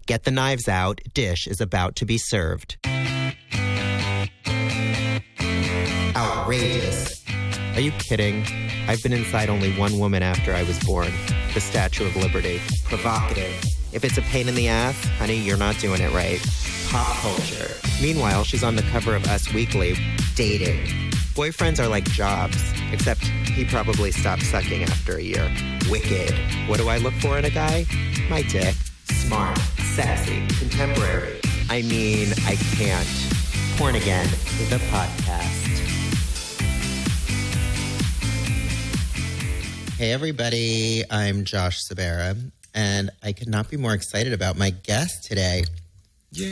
Get the knives out. Dish is about to be served. Outrageous. Are you kidding? I've been inside only one woman after I was born. The Statue of Liberty. Provocative. If it's a pain in the ass, honey, you're not doing it right. Pop culture. Meanwhile, she's on the cover of Us Weekly, dating. Boyfriends are like jobs, except he probably stopped sucking after a year. Wicked. What do I look for in a guy? My dick. Smart, sexy, contemporary. I mean, I can't. Porn Again, the podcast. Hey everybody, I'm Josh Sabera, and I could not be more excited about my guest today.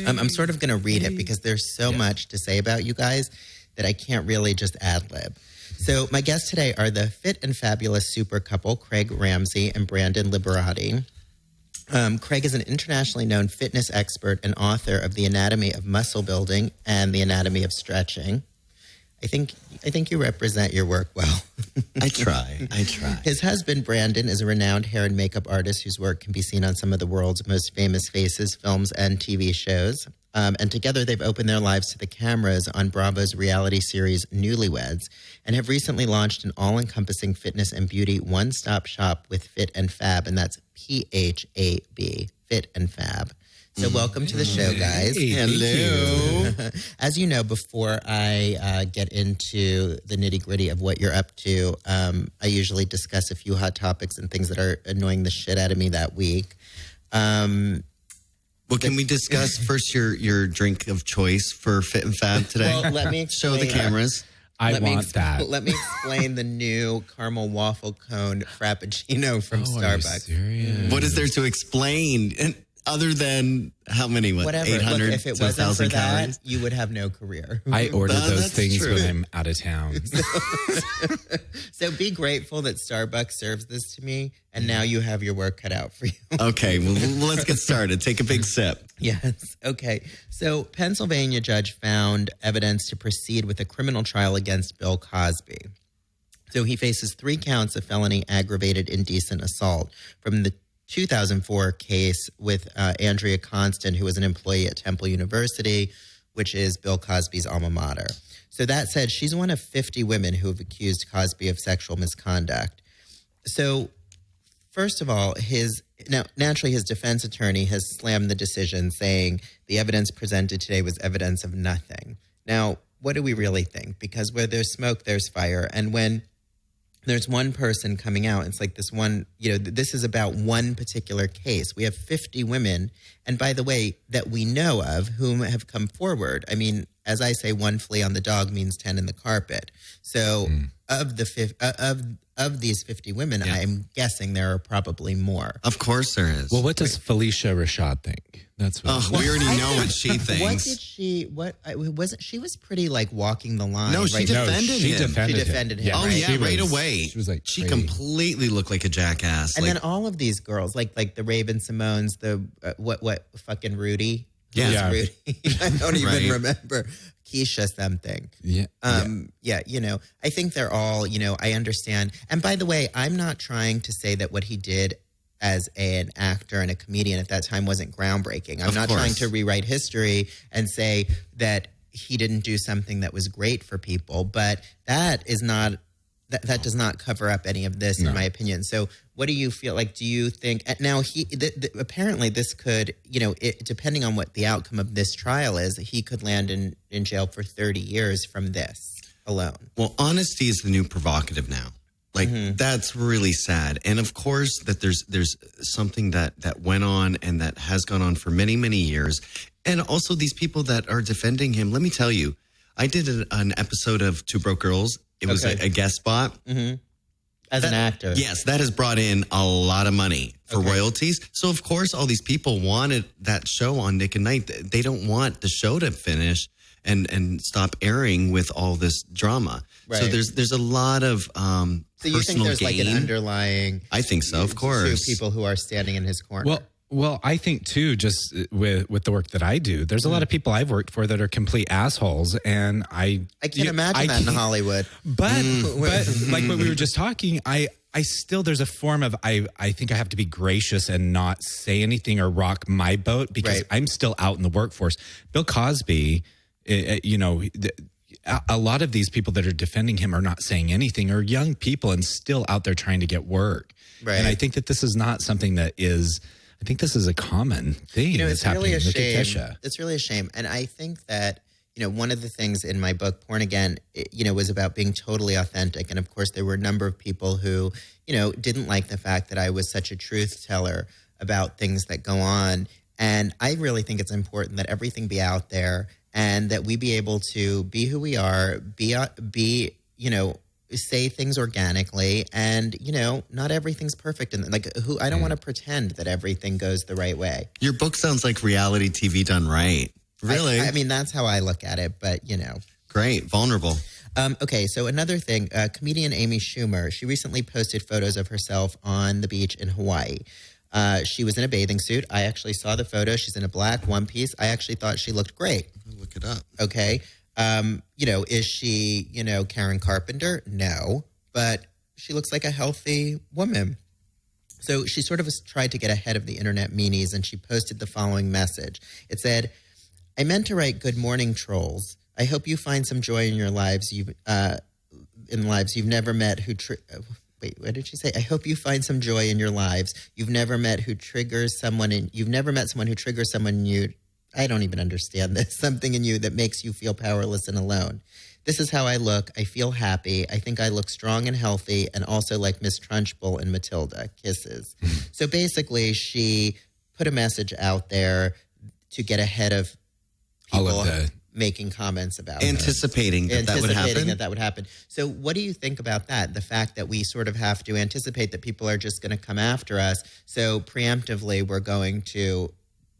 I'm sort of going to read it because there's so much to say about you guys that I can't really just ad-lib. So my guests today are the fit and fabulous super couple, Craig Ramsey and Brandon Liberati. Craig is an internationally known fitness expert and author of The Anatomy of Muscle Building and The Anatomy of Stretching. I think you represent your work well. I try. His husband, Brandon, is a renowned hair and makeup artist whose work can be seen on some of the world's most famous faces, films, and TV shows. And together they've opened their lives to the cameras on Bravo's reality series Newlyweds and have recently launched an all-encompassing fitness and beauty one-stop shop with Fit and Fab, and that's PHAB, Fit and Fab. So welcome to the show, guys. Hey, hello. As you know, before I get into the nitty-gritty of what you're up to, I usually discuss a few hot topics and things that are annoying the shit out of me that week. Well, can we discuss first your drink of choice for Fit and Fab today? Well, let me show the cameras. Let me explain the new caramel waffle cone Frappuccino from Starbucks. Are you serious? What is there to explain? And other than how many? Whatever. 800 Look, if it to wasn't 1,000 for that, calories? you would have no career. I order those that's things true. when I'm out of town. So be grateful that Starbucks serves this to me, and now you have your work cut out for you. Okay, well, let's get started. Take a big sip. Yes. Okay. So Pennsylvania judge found evidence to proceed with a criminal trial against Bill Cosby. So he faces 3 counts of felony aggravated indecent assault from the 2004 case with Andrea Constant, who was an employee at Temple University, which is Bill Cosby's alma mater. So that said, she's one of 50 women who have accused Cosby of sexual misconduct. So first of all, naturally his defense attorney has slammed the decision, saying the evidence presented today was evidence of nothing. Now, what do we really think? Because where there's smoke, there's fire. And when there's one person coming out, it's like this one, this is about one particular case. We have 50 women, and by the way, that we know of, whom have come forward. I mean, as I say, one flea on the dog means 10 in the carpet. So of these 50 women, I'm guessing there are probably more. Of course there is. Well, what does Felicia Rashad think? That's what. We already know what she thinks. What did she? She was pretty like walking the line. No, she right? defended she him. Defended him. Oh, right? yeah, right away. She was like she crazy. completely looked like a jackass. And then all of these girls, like the Raven Simones, the what fucking Rudy. Yeah. Rudy. I don't even Right. remember. Keisha something. Yeah. I think they're all, I understand. And by the way, I'm not trying to say that what he did as an actor and a comedian at that time wasn't groundbreaking. I'm not trying to rewrite history and say that he didn't do something that was great for people, but that is not that does not cover up any of this, in my opinion. So what do you feel like? Do you think now apparently this could, depending on what the outcome of this trial is, he could land in jail for 30 years from this alone. Well, honesty is the new provocative now. Like, that's really sad. And of course that there's something that went on and that has gone on for many, many years. And also these people that are defending him. Let me tell you, I did an episode of Two Broke Girls. It was a guest spot. Mm-hmm. As an actor. Yes, that has brought in a lot of money for royalties. So, of course, all these people wanted that show on Nick and Night. They don't want the show to finish and stop airing with all this drama. Right. So there's a lot of so you think there's gain. Like an underlying... I think so, of course. People who are standing in his corner. Well, I think too, just with the work that I do, there's a lot of people I've worked for that are complete assholes, and I can't imagine that in Hollywood. But like what we were just talking, I there's a form of, I think I have to be gracious and not say anything or rock my boat because I'm still out in the workforce. Bill Cosby, a lot of these people that are defending him are not saying anything, are young people and still out there trying to get work. Right. And I think that this is not something that is, I think this is a common thing that's happening. It's really a shame. It's really a shame. And I think that, one of the things in my book, Porn Again, was about being totally authentic. And of course, there were a number of people who, didn't like the fact that I was such a truth teller about things that go on. And I really think it's important that everything be out there and that we be able to be who we are, say things organically, and not everything's perfect. And I don't want to pretend that everything goes the right way. Your book sounds like reality TV done right. Really? I mean, that's how I look at it, but Great. Vulnerable. Okay, so another thing, comedian Amy Schumer, she recently posted photos of herself on the beach in Hawaii. She was in a bathing suit. I actually saw the photo. She's in a black one piece. I actually thought she looked great. Look it up. Okay. Is she, Karen Carpenter? No, but she looks like a healthy woman. So she sort of tried to get ahead of the internet meanies, and she posted the following message. It said, I meant to write good morning trolls. I hope you find some joy in your lives. You've never met who. Wait, what did she say? I hope you find some joy in your lives. You've never met someone who triggers someone in you. I don't even understand this. Something in you that makes you feel powerless and alone. This is how I look. I feel happy. I think I look strong and healthy, and also like Miss Trunchbull and Matilda. Kisses. So basically, she put a message out there to get ahead of people making comments about anticipating that would happen. So what do you think about that? The fact that we sort of have to anticipate that people are just going to come after us. So preemptively, we're going to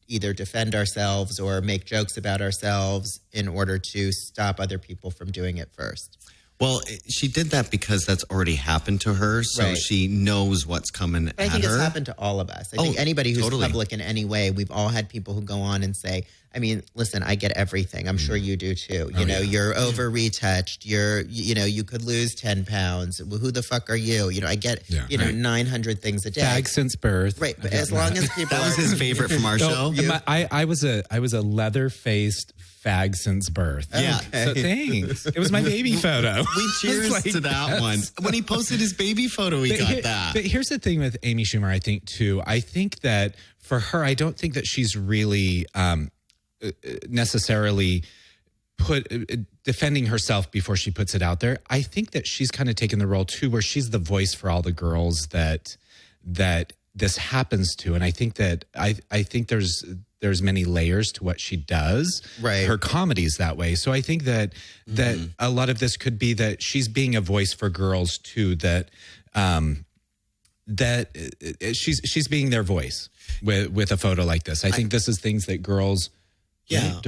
either defend ourselves or make jokes about ourselves in order to stop other people from doing it first. Well, she did that because that's already happened to her, so she knows what's coming at her. I think it's happened to all of us. I think anybody who's public in any way, we've all had people who go on and say, I mean, listen, I get everything. I'm sure you do too. You're over retouched. You could lose 10 pounds. Who the fuck are you? I get, 900 things a day. Fag since birth. Right. But as long as people That was his favorite from our show. I was a leather-faced fag since birth. Yeah. So thanks. It was my baby photo. We cheers to that one. When he posted his baby photo, he got that. But here's the thing with Amy Schumer, I think, too. I think that for her, I don't think that she's really necessarily defending herself before she puts it out there. I think that she's kind of taken the role, too, where she's the voice for all the girls that this happens to. And I think that I think there's many layers to what she does. Right. Her comedy's that way. So I think that a lot of this could be that she's being a voice for girls too, that she's being their voice with a photo like this. I think this is things that girls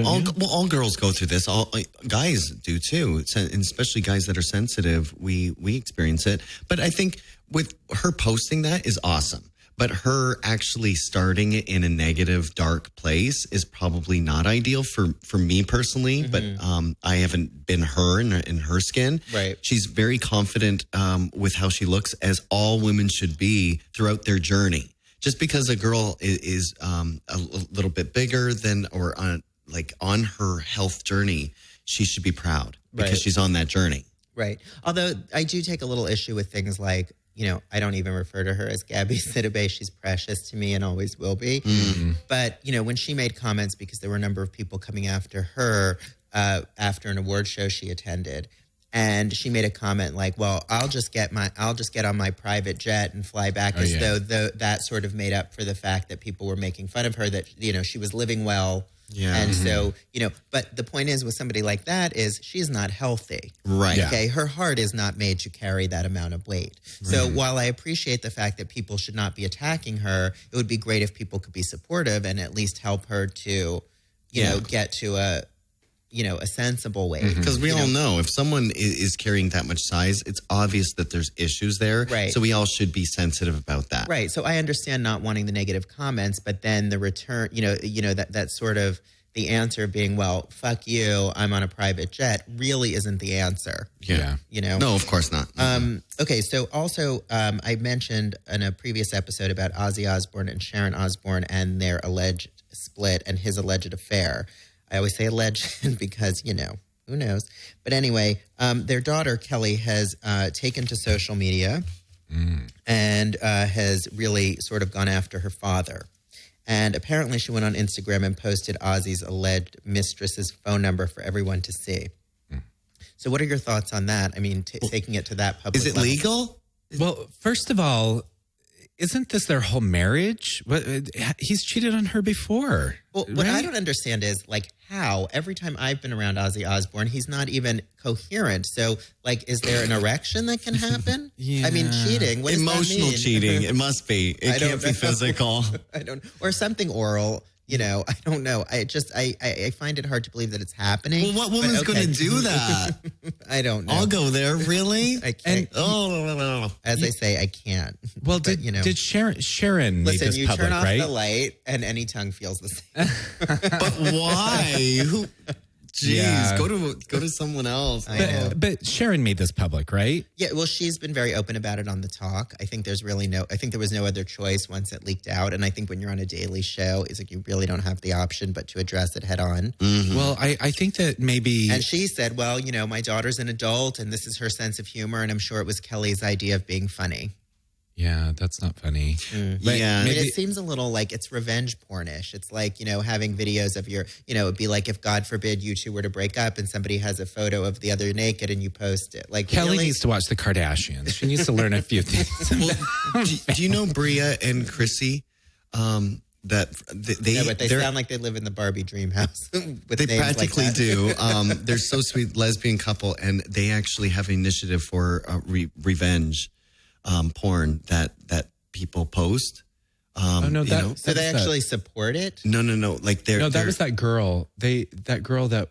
all girls go through this. All guys do too, and especially guys that are sensitive. We experience it. But I think with her posting that is awesome. But her actually starting it in a negative, dark place is probably not ideal for me personally. Mm-hmm. But I haven't been her in her skin. Right. She's very confident with how she looks, as all women should be throughout their journey. Just because a girl is a little bit bigger than or on her health journey, she should be proud because she's on that journey. Right. Although I do take a little issue with things like, I don't even refer to her as Gabby Sidibe. She's precious to me and always will be. Mm-hmm. But, when she made comments, because there were a number of people coming after her after an award show she attended, and she made a comment like, well, I'll just get on my private jet and fly back, though that sort of made up for the fact that people were making fun of her, that, she was living well. Yeah. And so, but the point is with somebody like that is she's not healthy. Right. Okay. Her heart is not made to carry that amount of weight. Right. So while I appreciate the fact that people should not be attacking her, it would be great if people could be supportive and at least help her to, get to a sensible weight. Because we all know if someone is carrying that much size, it's obvious that there's issues there. Right. So we all should be sensitive about that. Right. So I understand not wanting the negative comments, but then the return, that sort of the answer being, well, fuck you, I'm on a private jet, really isn't the answer. Yeah. You know? No, of course not. Okay, so also I mentioned in a previous episode about Ozzy Osbourne and Sharon Osbourne and their alleged split and his alleged affair. I always say alleged because, you know, who knows? But anyway, their daughter, Kelly, has taken to social media and has really sort of gone after her father. And apparently she went on Instagram and posted Ozzy's alleged mistress's phone number for everyone to see. So what are your thoughts on that? I mean, taking it to that public Is it level. legal? Well, first of all, isn't this their whole marriage? He's cheated on her before. Well, what I don't understand is, like, how every time I've been around Ozzy Osbourne, he's not even coherent. So, like, is there an erection that can happen? Yeah. I mean, cheating. What does that Emotional mean? cheating. It must be. It can't be physical. I don't, or something oral. You know, I don't know. I find it hard to believe that it's happening. Well, what woman's going to do that? I don't know. I'll go there. Really? I can't. Oh, As I say, I can't. Well, But, you know, did Sharon make listen, this you public, turn off right? the light, and any tongue feels the same. but why? Who? Jeez, Yeah. go to someone else. I know. But Sharon made this public, right? Yeah, well, she's been very open about it on the talk. I think there was no other choice once it leaked out. And I think when you're on a daily show, it's like you really don't have the option but to address it head on. Well, I think that maybe... And she said, well, you know, my daughter's an adult and this is her sense of humor. And I'm sure it was Kelly's idea of being funny. Yeah, that's not funny. But Yeah. I mean, maybe- it seems a little like it's revenge pornish. It's like, you know, having videos of your, you know, it'd be like if, God forbid, you two were to break up and somebody has a photo of the other naked and you post it. Like, Kelly really? needs to watch the Kardashians. She needs to learn a few things. do you know Bria and Chrissy? That they Yeah, but they sound like they live in the Barbie dream house. With They names practically like that. do. They're so sweet, lesbian couple, and they actually have an initiative for revenge porn that people post. Oh no, you know? So they actually support it? No. Like that was that girl. That girl that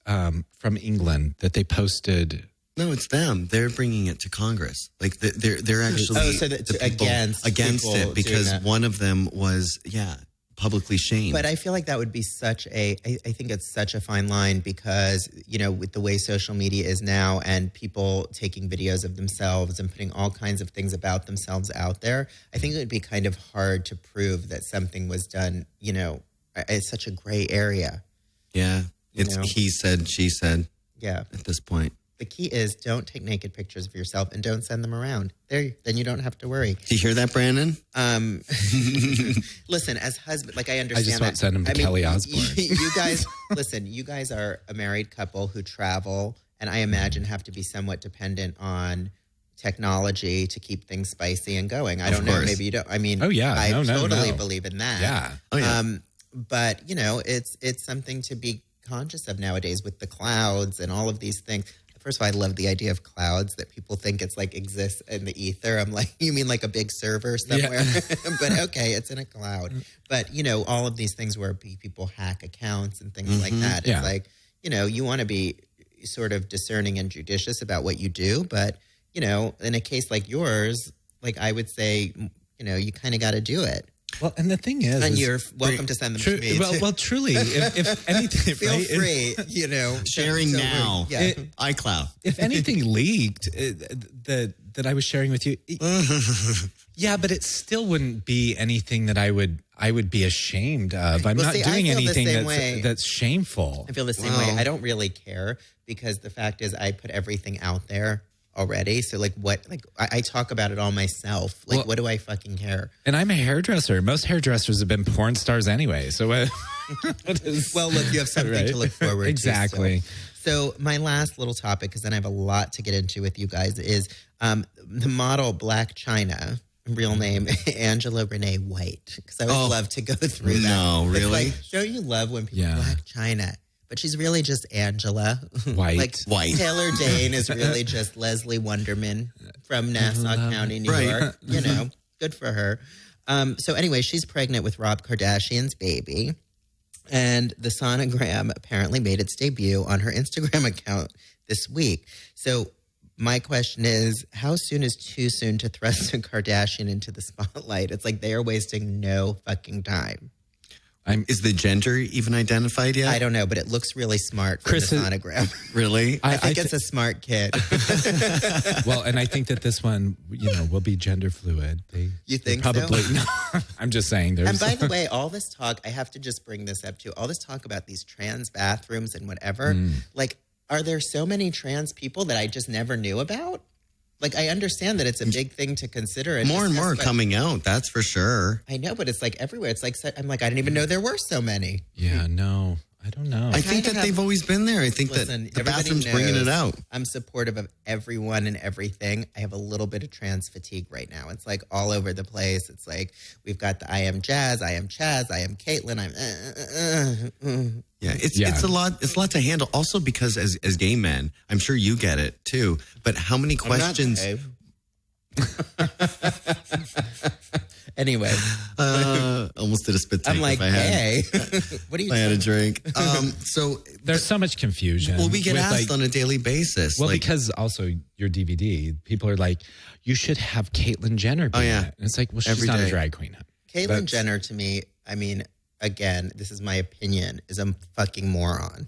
from England that they posted. No, it's them. They're bringing it to Congress. Like they're actually Oh, so that- the people against people it because doing that. one of them was publicly shamed. But I feel like that would be I think it's such a fine line because, you know, with the way social media is now and people taking videos of themselves and putting all kinds of things about themselves out there, I think it would be kind of hard to prove that something was done, you know, it's such a gray area. Yeah, it's know? he said, she said Yeah. at this point. The key is don't take naked pictures of yourself and don't send them around. Then you don't have to worry. Do you hear that, Brandon? Listen, as husband, like I understand just won't send him to Kelly Osbourne. You guys, listen, you guys are a married couple who travel and I imagine have to be somewhat dependent on technology to keep things spicy and going. I don't know. course. Maybe you don't. I mean, Oh, yeah. I No, totally no. believe in that. Yeah. Oh, yeah. But, you know, it's something to be conscious of nowadays with the clouds and all of these things. First of all, I love the idea of clouds that people think it's like exists in the ether. I'm like, you mean like a big server somewhere? Yeah. But okay, it's in a cloud. But, you know, all of these things where people hack accounts and things like that. It's Yeah. like, you know, you want to be sort of discerning and judicious about what you do. But, you know, in a case like yours, like I would say, you know, you kind of got to do it. Well, and the thing is, And you're welcome to send them to me. well, truly, if anything, Feel right, free, you know. Sharing don't now. worry. Yeah. iCloud. if anything leaked that I was sharing with you, yeah, but it still wouldn't be anything that I would be ashamed of. I'm Well, not see, I doing feel the anything same way. that's shameful. I feel the same way. I don't really care because the fact is I put everything out there already. So like what, like I talk about it all myself. Like Well- what do I fucking care? And I'm a hairdresser. Most hairdressers have been porn stars anyway. So what is, Well, look, you have something Right. to look forward Exactly. to. So my last little topic, because then I have a lot to get into with you guys, is the model Black China. Real name Angela Renee White. Because I would love to go through that. No, It's really? like, don't you love when people Yeah. Black China? But she's really just Angela. White. Like White. Taylor Dane is really just Leslie Wonderman from Nassau County, New Right. York. You know, good for her. So anyway, she's pregnant with Rob Kardashian's baby. And the sonogram apparently made its debut on her Instagram account this week. So my question is, how soon is too soon to thrust a Kardashian into the spotlight? It's like they are wasting no fucking time. Is the gender even identified yet? I don't know, but it looks really smart from the sonogram. Really? I think it's a smart kid. Well, and I think that this one, will be gender fluid. You think probably, so? No, I'm just saying. And by the way, all this talk, I have to just bring this up too. All this talk about these trans bathrooms and whatever, like, are there so many trans people that I just never knew about? Like, I understand that it's a big thing to consider. And more and more coming out, that's for sure. I know, but it's like everywhere. It's like, I'm like, I didn't even know there were so many. Yeah, no, I don't know. I think that they've always been there. I think that the bathroom's bringing it out. I'm supportive of everyone and everything. I have a little bit of trans fatigue right now. It's like all over the place. It's like we've got the I am Jazz, I am Chaz, I am Caitlin, I'm. Yeah, it's a lot. It's a lot to handle. Also, because as gay men, I'm sure you get it too. But how many questions? Anyway, almost did a spit take. I'm like, hey, what are you? I had a drink. So there's so much confusion. Well, we get asked on a daily basis. Well, because also your DVD, people are like, you should have Caitlyn Jenner be in it. And it's like, well, she's not a drag queen. Caitlyn Jenner, to me, I mean, again, this is my opinion, is a fucking moron.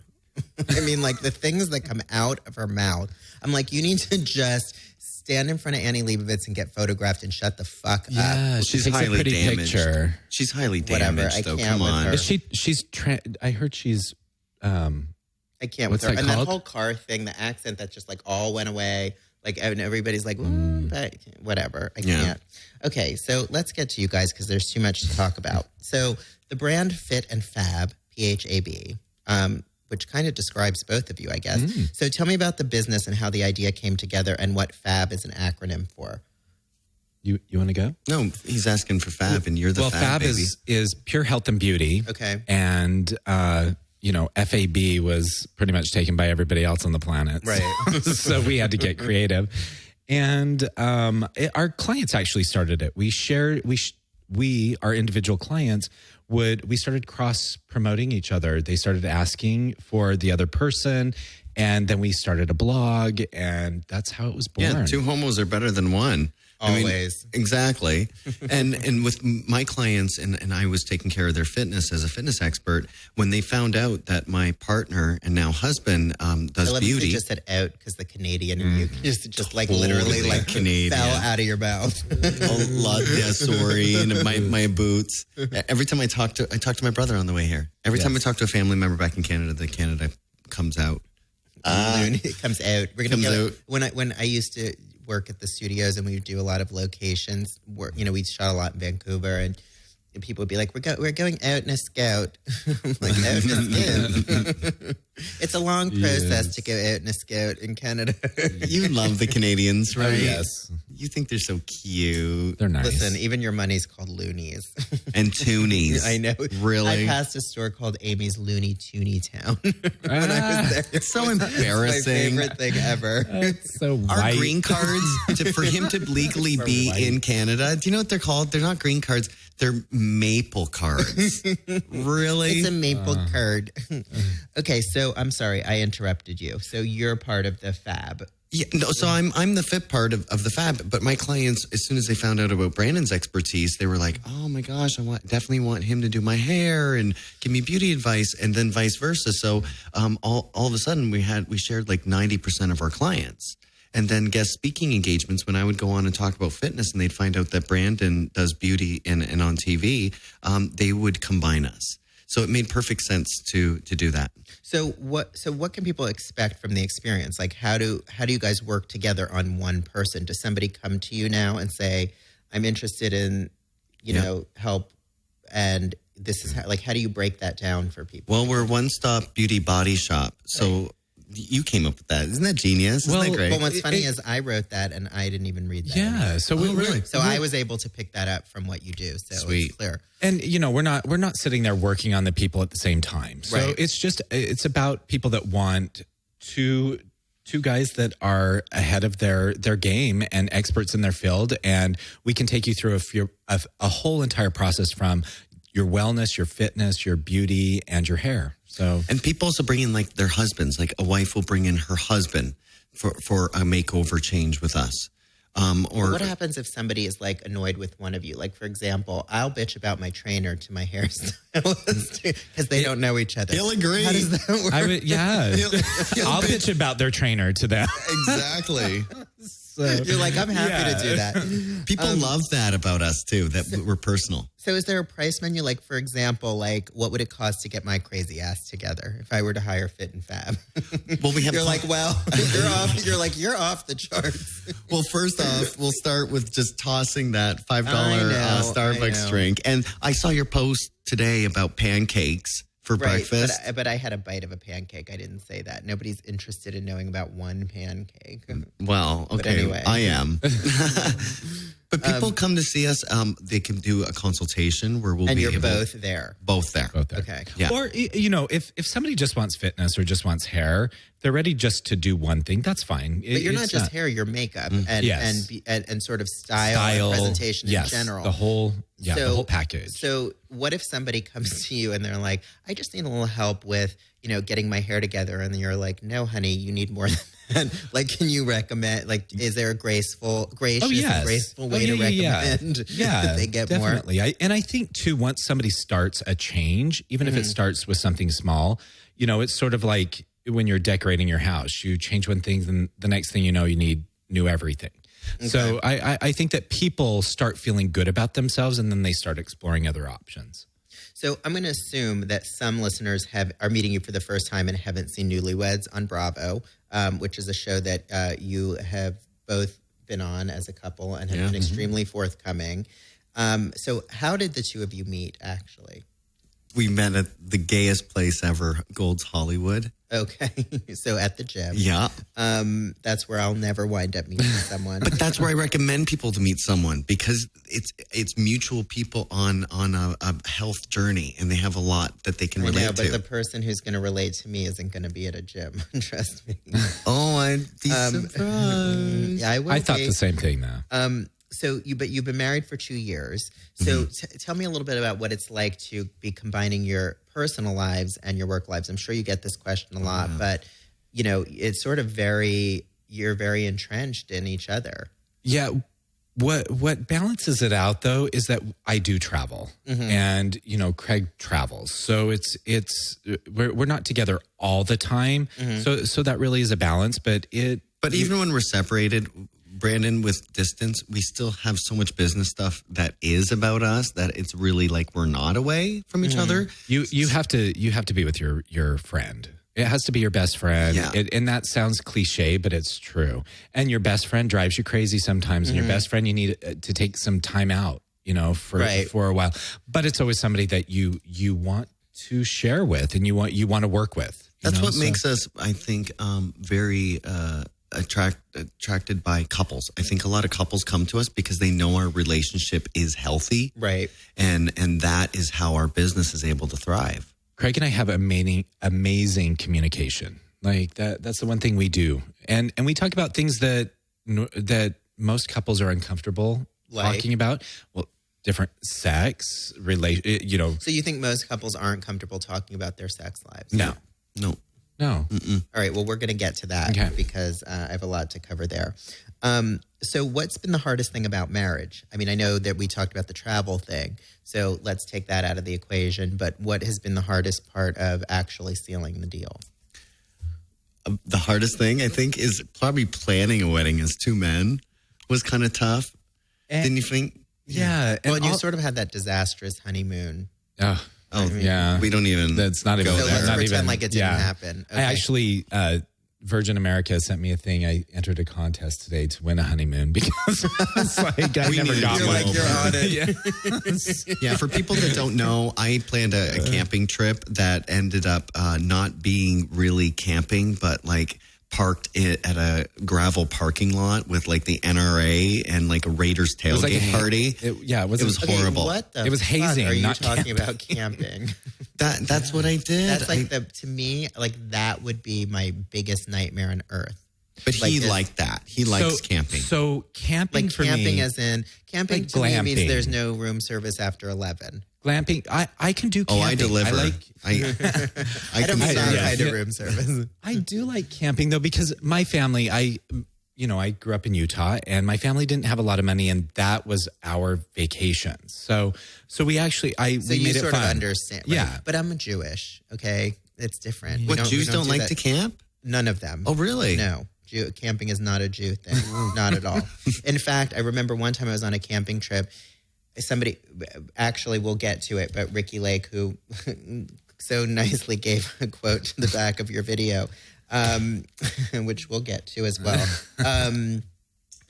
I mean, like, the things that come out of her mouth, I'm like, you need to just stand in front of Annie Leibovitz and get photographed and shut the fuck up. Yeah, she's highly damaged. Picture. She's highly damaged, though. Come on. I heard she's... I can't with her. And that whole car thing, the accent that just, like, all went away. Like, and everybody's like, but whatever. I can't. Okay, so let's get to you guys because there's too much to talk about. So the brand Fit and Fab, PHAB, which kind of describes both of you, I guess. So tell me about the business and how the idea came together and what FAB is an acronym for. You want to go? No, he's asking for FAB, and you're the FAB baby. is pure health and beauty. Okay. And, FAB was pretty much taken by everybody else on the planet. Right. So we had to get creative. And our clients actually started it. We, our individual clients, we started cross-promoting each other. They started asking for the other person, and then we started a blog, and that's how it was born. Yeah, two homos are better than one. Always. I mean, exactly. and with my clients, and I was taking care of their fitness as a fitness expert, when they found out that my partner and now husband does beauty. You just said out because the Canadian in you just like literally like Canadian fell out of your mouth. Sorry, and my boots. Every time I talk to my brother on the way here. Every time I talk to a family member back in Canada, the Canada comes out. It comes out. We're gonna go when I used to work at the studios and we would do a lot of locations. We shot a lot in Vancouver, and people would be like, "We're going out in a scout." I'm like, out in a scout. It's a long process to go out in a scout in Canada. You love the Canadians, right? Yes. You think they're so cute. They're nice. Listen, even your money's called loonies. And toonies. I know. Really? I passed a store called Amy's Looney Tooney Town when I was there. It's so embarrassing. It's my favorite thing ever. It's so Our white. green cards, for him to legally be in Canada, do you know what they're called? They're not green cards. They're maple cards. Really? It's a maple card. Okay, so I'm sorry, I interrupted you. So you're part of the FAB. Yeah, no, so I'm the fit part of the FAB, but my clients, as soon as they found out about Brandon's expertise, they were like, "Oh my gosh, definitely want him to do my hair and give me beauty advice," and then vice versa. So all of a sudden we shared like 90% of our clients. And then guest speaking engagements, when I would go on and talk about fitness and they'd find out that Brandon does beauty and on TV, they would combine us. So it made perfect sense to do that. So what can people expect from the experience? Like how do you guys work together on one person? Does somebody come to you now and say, "I'm interested in, help," and this is how do you break that down for people? Well, we're a one-stop beauty body shop. So you came up with that. Isn't that genius? Isn't that great? Well, what's funny is I wrote that and I didn't even read that. Yeah. So So I was able to pick that up from what you do. So Sweet. It's clear. And we're not sitting there working on the people at the same time. So Right. it's about people that want two guys that are ahead of their game and experts in their field, and we can take you through a whole entire process from your wellness, your fitness, your beauty, and your hair. So, and people also bring in like their husbands. Like a wife will bring in her husband for a makeover change with us. Or what happens if somebody is like annoyed with one of you? Like, for example, I'll bitch about my trainer to my hairstylist because they don't know each other. He'll agree. How does that work? I'll bitch about their trainer to them. Exactly. So, you're like, I'm happy to do that. People love that about us too, that we're personal. So is there a price menu? Like, for example, like what would it cost to get my crazy ass together if I were to hire Fit and Fab? Well, we have. You're like, well, you're off the charts. Well, first off, we'll start with just tossing that $5 Starbucks drink. And I saw your post today about pancakes for breakfast. But I had a bite of a pancake. I didn't say that. Nobody's interested in knowing about one pancake. Well, okay, but anyway. I am. But people come to see us. They can do a consultation where we'll be able. And you're both there. Both there. Okay. Yeah. Or, if somebody just wants fitness or just wants hair, they're ready just to do one thing, that's fine. But you're not just hair, you're makeup and sort of style and presentation in general. The whole package. So what if somebody comes to you and they're like, I just need a little help with, getting my hair together. And then you're like, no, honey, you need more than that. Like, can you recommend, like, is there a gracious and graceful way to recommend that they get definitely. more? And I think, too, once somebody starts a change, even if it starts with something small, it's sort of like when you're decorating your house. You change one thing, then the next thing you know, you need new everything. Okay. So I think that people start feeling good about themselves, and then they start exploring other options. So I'm going to assume that some listeners are meeting you for the first time and haven't seen Newlyweds on Bravo, which is a show that you have both been on as a couple and have been extremely forthcoming. So how did the two of you meet, actually? We met at the gayest place ever, Gold's Hollywood. Okay. So at the gym. Yeah. That's where I'll never wind up meeting someone. But that's where I recommend people to meet someone, because it's mutual people on a health journey, and they have a lot that they can relate to. But the person who's going to relate to me isn't going to be at a gym. Trust me. Oh, I'd be surprised. Yeah, I thought the same thing, though. So you've been married for 2 years. So tell me a little bit about what it's like to be combining your personal lives and your work lives. I'm sure you get this question a lot, but it's sort of you're very entrenched in each other. Yeah. What balances it out, though, is that I do travel, and Craig travels, so we're not together all the time. So that really is a balance. But even when we're separated, Brandon, with distance, we still have so much business stuff that is about us that it's really like we're not away from each other. You have to be with your friend. It has to be your best friend. Yeah. And that sounds cliche, but it's true. And your best friend drives you crazy sometimes. And your best friend, you need to take some time out, for a while. But it's always somebody that you want to share with and you want to work with. That's what makes us, I think, very attracted by couples. I think a lot of couples come to us because they know our relationship is healthy. Right. And that is how our business is able to thrive. Craig and I have amazing communication. Like that's the one thing we do. And we talk about things that most couples are uncomfortable talking about. Well, different sex, So you think most couples aren't comfortable talking about their sex lives? No. All right. Well, we're going to get to that because I have a lot to cover there. So what's been the hardest thing about marriage? I mean, I know that we talked about the travel thing, so let's take that out of the equation. But what has been the hardest part of actually sealing the deal? The hardest thing, I think, is probably planning a wedding as two men was kind of tough. Didn't you think? Yeah. Well, and you sort of had that disastrous honeymoon. Oh, yeah. We don't even. That's not even. So let's pretend like it didn't happen. Okay. I actually, Virgin America sent me a thing. I entered a contest today to win a honeymoon because it's like I never got one. Like you're on it. Yeah. For people that don't know, I planned a camping trip that ended up not being really camping, but like parked it at a gravel parking lot with like the NRA and like a Raiders tailgate party. It was horrible. What the it was hazing. Are you not talking camping. About camping? That's what I did. That's like to me, like that would be my biggest nightmare on earth. But he liked that. He likes camping. So camping like for camping me, as in camping like to me means glamping. there's no room service after 11. Glamping, I can do camping. Oh, I deliver. I don't mean that kind of room service. I do like camping though because my family, I grew up in Utah, and my family didn't have a lot of money, and that was our vacation. So we actually, we you made it sort fun. of understand. Right? Yeah. But I'm Jewish, okay? It's different. What, Jews don't like to camp? None of them. Oh, really? No. Camping is not a Jew thing. Not at all. In fact, I remember one time I was on a camping trip. Somebody, actually, we'll get to it, but Ricky Lake, who so nicely gave a quote to the back of your video, which we'll get to as well.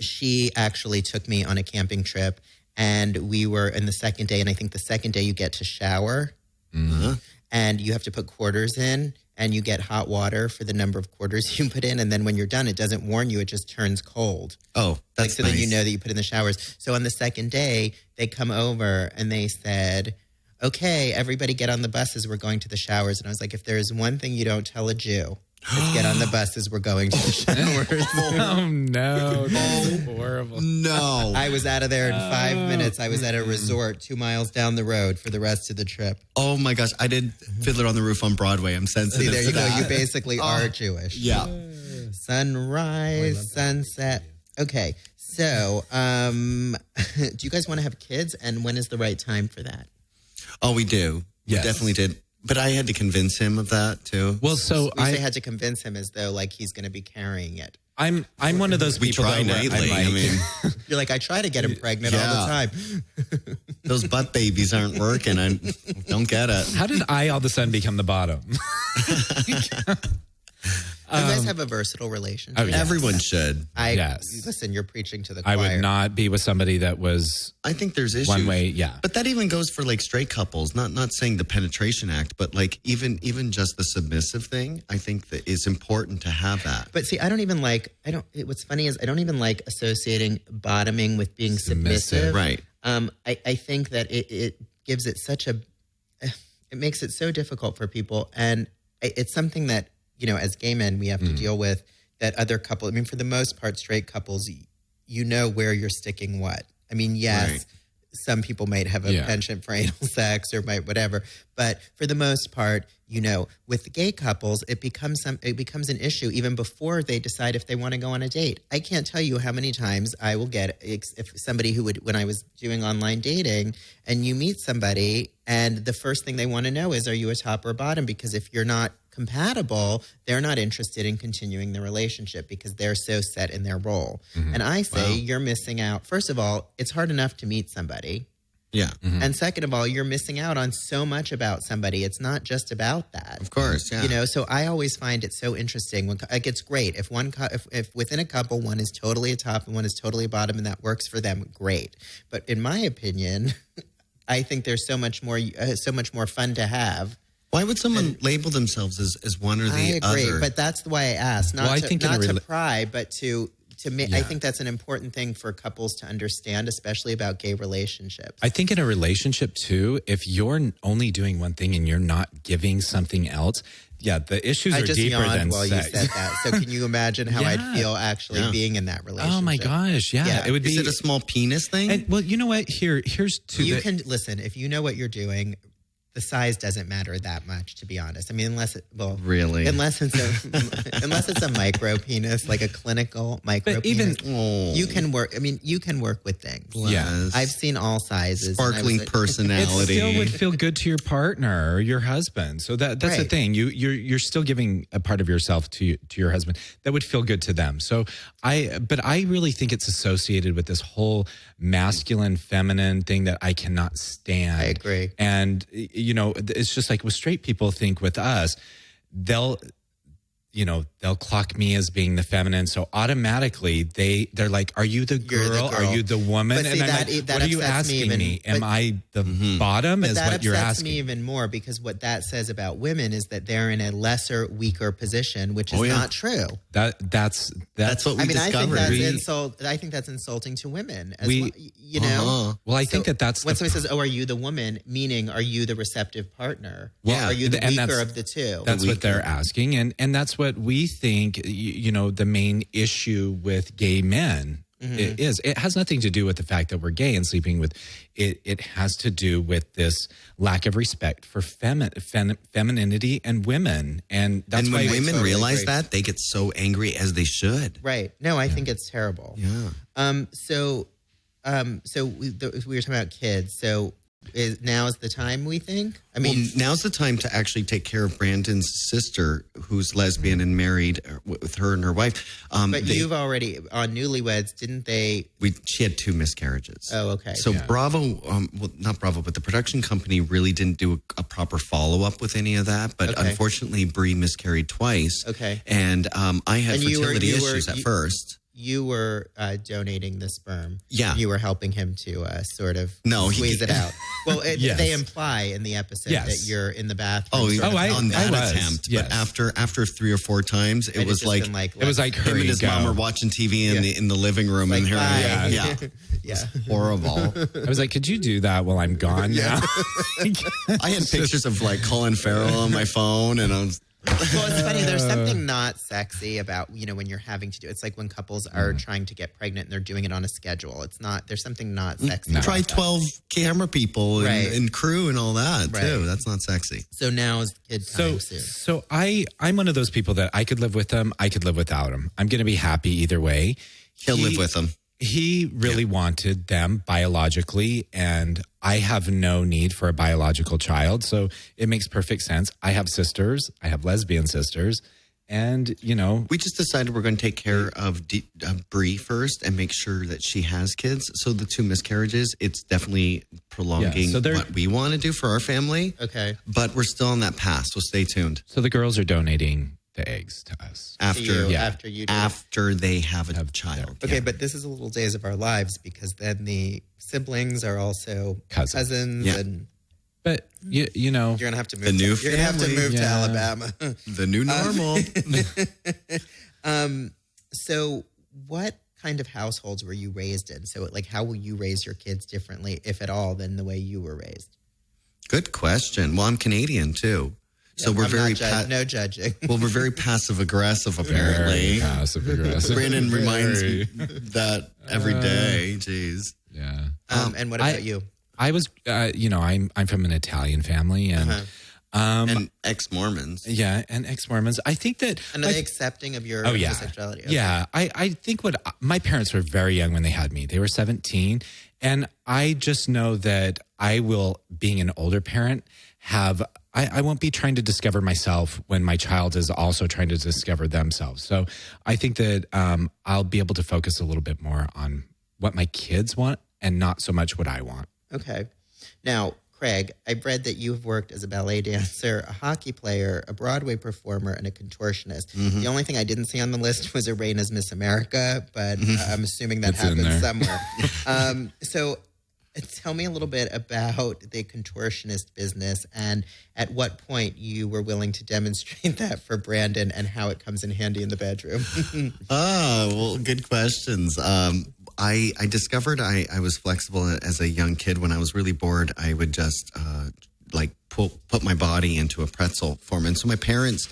She actually took me on a camping trip, and we were in the second day, and I think the second day you get to shower, and you have to put quarters in, and you get hot water for the number of quarters you put in, and then when you're done, it doesn't warn you, it just turns cold. Oh, that's so nice. then you know that you put in the showers. So on the second day, they come over, and they said, okay, everybody get on the buses, we're going to the showers. And I was like, if there's one thing you don't tell a Jew, it's get on the buses, we're going to the showers. Oh, no. That's horrible. No. I was out of there in 5 minutes. I was at a resort 2 miles down the road for the rest of the trip. Oh, my gosh. I did Fiddler on the Roof on Broadway. I'm sensitive. See, there to you go. that. You basically are Jewish. Yeah. Sunrise, sunset. Okay. So, do you guys want to have kids? And when is the right time for that? Oh, we do. Yes. We definitely did. But I had to convince him of that, too. Well, so I had to convince him as though like he's going to be carrying it. I'm one of those We people try though, where nightly. I'm I like, mean, You're like, I try to get him pregnant all the time. those butt babies aren't working. I don't get it. how did I all of a sudden become the bottom? You guys have a versatile relationship. Oh, yeah. Everyone should. Listen, you're preaching to the choir. I would not be with somebody that was I think there's issues. one way. Yeah. But that even goes for like straight couples, not saying the penetration act, but like even just the submissive thing. I think that it's important to have that. But see, what's funny is I don't even like associating bottoming with being submissive. Right. I think that it gives it it makes it so difficult for people. And it's something that, as gay men, we have to deal with that other couple. I mean, for the most part, straight couples, you know where you're sticking what. I mean, yes, Right. some people might have a penchant for anal sex or might whatever. But for the most part, with the gay couples, it becomes an issue even before they decide if they want to go on a date. I can't tell you how many times I will get if somebody when I was doing online dating and you meet somebody and the first thing they want to know is, are you a top or a bottom? Because if you're not compatible, they're not interested in continuing the relationship because they're so set in their role. Mm-hmm. And I say you're missing out. First of all, it's hard enough to meet somebody. Yeah. Mm-hmm. And second of all, you're missing out on so much about somebody. It's not just about that. Of course, yeah. So I always find it so interesting when it's great if if within a couple one is totally a top and one is totally a bottom and that works for them, great. But in my opinion, I think there's so much more fun to have. Why would someone label themselves as one or the other? I agree, but that's why I asked. Not to pry, but to me, I think that's an important thing for couples to understand, especially about gay relationships. I think in a relationship too, if you're only doing one thing and you're not giving something else, the issues are deeper than while sex. You said that. So can you imagine how I'd feel actually being in that relationship? Oh my gosh, yeah. It would be. Is it a small penis thing? And, well, you know what? Here's to you can listen if you know what you're doing. The size doesn't matter that much, to be honest. I mean, unless it's a micro penis, like a clinical micro penis. You can work. I mean, you can work with things. Yes. I've seen all sizes. Sparkling personality. It still would feel good to your partner or your husband. So that's the thing. You're still giving a part of yourself to your husband that would feel good to them. So but I really think it's associated with this whole masculine, feminine thing that I cannot stand. I agree. And it's just like with straight people think with us, they'll clock me as being the feminine. So automatically they're like, are you the girl? Are you the woman? But see, and I'm like, what are you asking me? Am I the bottom is what you're asking? That upsets me even more because what that says about women is that they're in a lesser, weaker position, which is not true. That's what we discovered. I think that's insulting to women as well. Well, I think that's when somebody says, "Oh, are you the woman?" Meaning, are you the receptive partner? Yeah. Are you the weaker of the two? That's what they're asking, and that's what we think. The main issue with gay men It is. It has nothing to do with the fact that we're gay and sleeping with it. It has to do with this lack of respect for femininity and women. And that's and why when women totally realize agree. that, they get so angry, as they should. Right. No, I think it's terrible. Yeah. So we were talking about kids. So now is the time, we think? I mean, Well, now's the time to actually take care of Brandon's sister, who's lesbian and married with her and her wife. but you've already, on Newlyweds, didn't they? She had 2 miscarriages. Oh, okay. So Bravo, well, not Bravo, but the production company really didn't do a proper follow-up with any of that. But Okay. unfortunately, Bree miscarried twice. Okay. And I had And you were- fertility you were- issues at you- first. You were donating the sperm. Yeah. You were helping him to sort of squeeze it out. Well, Yes. they imply in the episode that you're in the bathroom. Oh, sort of on that was. attempt. Yes. But after 3 or 4 times, it and was it's just like been like it was like him hurry, and his go. mom were watching TV in the living room, like, and her, bye. yeah, yeah. horrible. I was like, could you do that while I'm gone now? I had pictures of like Colin Farrell on my phone, and I was. Well, it's funny. There's something not sexy about, when you're having to do it's like when couples are trying to get pregnant and they're doing it on a schedule. It's not, there's something not sexy. about Try that. 12 camera people and crew and all that too. Right. That's not sexy. So now is kid time soon. So I'm one of those people that I could live with him. I could live without him. I'm going to be happy either way. He'll live with them. He really wanted them biologically, and I have no need for a biological child. So it makes perfect sense. I have sisters. I have lesbian sisters. And, We just decided we're going to take care of Bree first and make sure that she has kids. So the 2 miscarriages, it's definitely prolonging what we want to do for our family. Okay. But we're still on that path, so stay tuned. so the girls are donating the eggs to us. After after they have a child. Okay, but this is a little days of our lives because then the siblings are also cousins Yeah. and But, you're you're going to have to move. The new you're going to have to family. move to Yeah. Alabama. The new normal. So what kind of households were you raised in? So like how will you raise your kids differently, if at all, than the way you were raised? Good question. Well, I'm Canadian too. So we're I'm very not no judging. well, we're very passive aggressive apparently. Passive aggressive. Brandon reminds me that every day. Jeez. Yeah. And what about you? I was, I'm from an Italian family, and And ex-Mormons. yeah, and ex-Mormons. I think that And are they accepting of your yeah, homosexuality? Okay. yeah. I think my parents were very young when they had me. They were 17, and I just know that I will, being an older parent, I won't be trying to discover myself when my child is also trying to discover themselves. So I think that I'll be able to focus a little bit more on what my kids want and not so much what I want. Okay. Now, Craig, I've read that you've worked as a ballet dancer, a hockey player, a Broadway performer, and a contortionist. The only thing I didn't see on the list was a reign as Miss America, but I'm assuming that It's in happened there. somewhere. So tell me a little bit about the contortionist business and at what point you were willing to demonstrate that for Brandon and how it comes in handy in the bedroom. Well, good questions. I discovered I was flexible as a young kid. When I was really bored, I would just put my body into a pretzel form. And so my parents,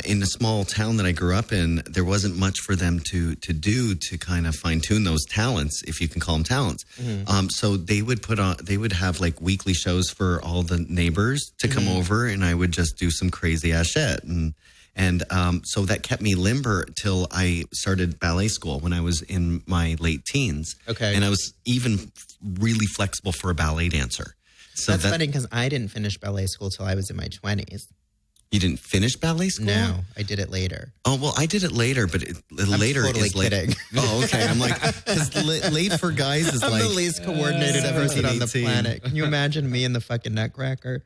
in a small town that I grew up in, there wasn't much for them to do to kind of fine tune those talents, if you can call them talents. So they would have like weekly shows for all the neighbors to come over, and I would just do some crazy ass shit. And so that kept me limber till I started ballet school when I was in my late teens. Okay. And I was even really flexible for a ballet dancer. So That's funny because I didn't finish ballet school till I was in my 20s. You didn't finish ballet school? No, I did it later. Oh, well, I did it later, but later totally is like... kidding. Oh, okay. I'm like, because late for guys is I'm like... the least coordinated person on the 17, 18. planet. Can you imagine me in the fucking Nutcracker?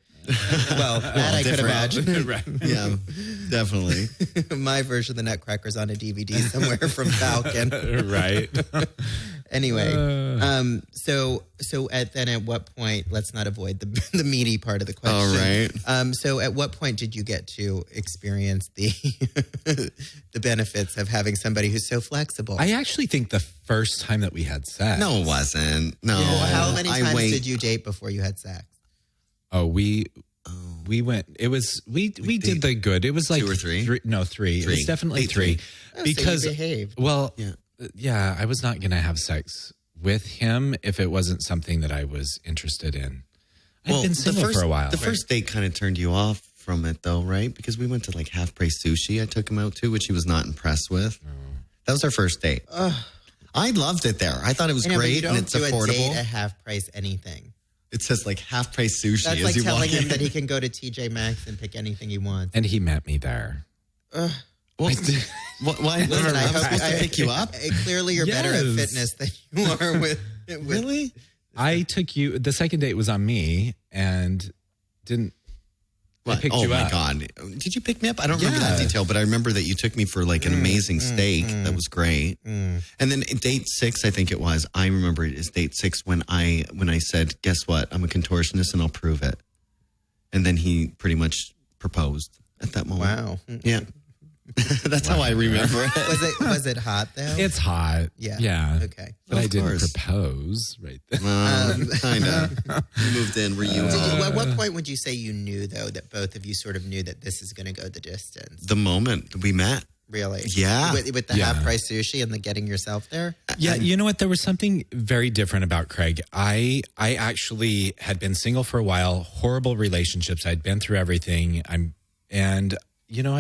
Well, that I could different. imagine. Right. Yeah, definitely. My version of the Nutcracker's on a DVD somewhere from Falcon. Right. Anyway, so at what point? Let's not avoid the meaty part of the question. All right. So at what point did you get to experience the the benefits of having somebody who's so flexible? I actually think the first time that we had sex. No, it wasn't. No. Well, how many I times wait. did you date before you had sex? Oh, we went. It was we did the good. It was like 2 or 3? three. No, 3. It was definitely Ate 3. three. Oh, Because so you behaved. well, Yeah. yeah, I was not going to have sex with him if it wasn't something that I was interested in. I've been single for a while. The first date kind of turned you off from it, though, right? Because we went to like Half Price Sushi. I took him out to, which he was not impressed with. That was our first date. I loved it there. I thought it was great, and it's affordable. A date at Half Price anything. It says like Half Price Sushi. That's like telling him that he can go to TJ Maxx and pick anything he wants. And he met me there. Well, why? Listen, I hope supposed to pick you up. Clearly, you're better at fitness than you are with. Really? I took you. The second date was on me, and didn't. I picked you up. Oh my God! Did you pick me up? I don't remember that detail, but I remember that you took me for like an amazing steak. That was great. And then date 6, I think it was. I remember it as date 6 when I said, "Guess what? I'm a contortionist, and I'll prove it." And then he pretty much proposed at that moment. Wow. Yeah. That's how I remember it. Was it hot though? It's hot. Yeah. Okay. But I didn't propose right there. Kind of. You moved in. Were you? At what point would you say you knew though that both of you sort of knew that this is going to go the distance? The moment we met. Really? Yeah. With the Half Price Sushi and the getting yourself there? Yeah, you know what? There was something very different about Craig. I actually had been single for a while, horrible relationships. I'd been through everything. I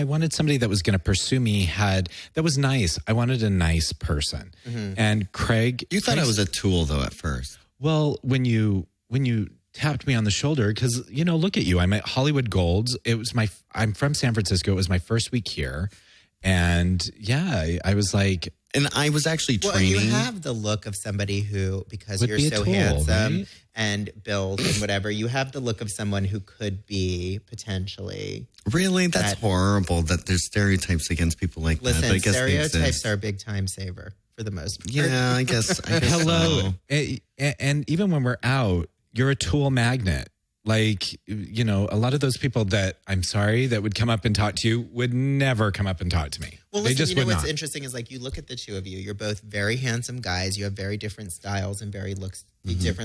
wanted somebody that was going to pursue me, that was nice. I wanted a nice person. And Craig... You thought I was a tool, though, at first. Well, when you tapped me on the shoulder, because, look at you. I'm at Hollywood Golds. I'm from San Francisco. It was my first week here. And, yeah, I was like... And I was actually training. Well, you have the look of somebody who, because you're so tool, handsome right? and built and whatever, you have the look of someone who could be potentially... Really? That's horrible that there's stereotypes against people like that. Listen, But I guess stereotypes are a big time saver for the most part. Yeah, I guess Hello. so. And even when we're out, you're a tool magnet. Like, a lot of those people that, I'm sorry, that would come up and talk to you would never come up and talk to me. Well, they listen, just would what's not. interesting is like you look at the two of you, you're both very handsome guys. You have very different styles and different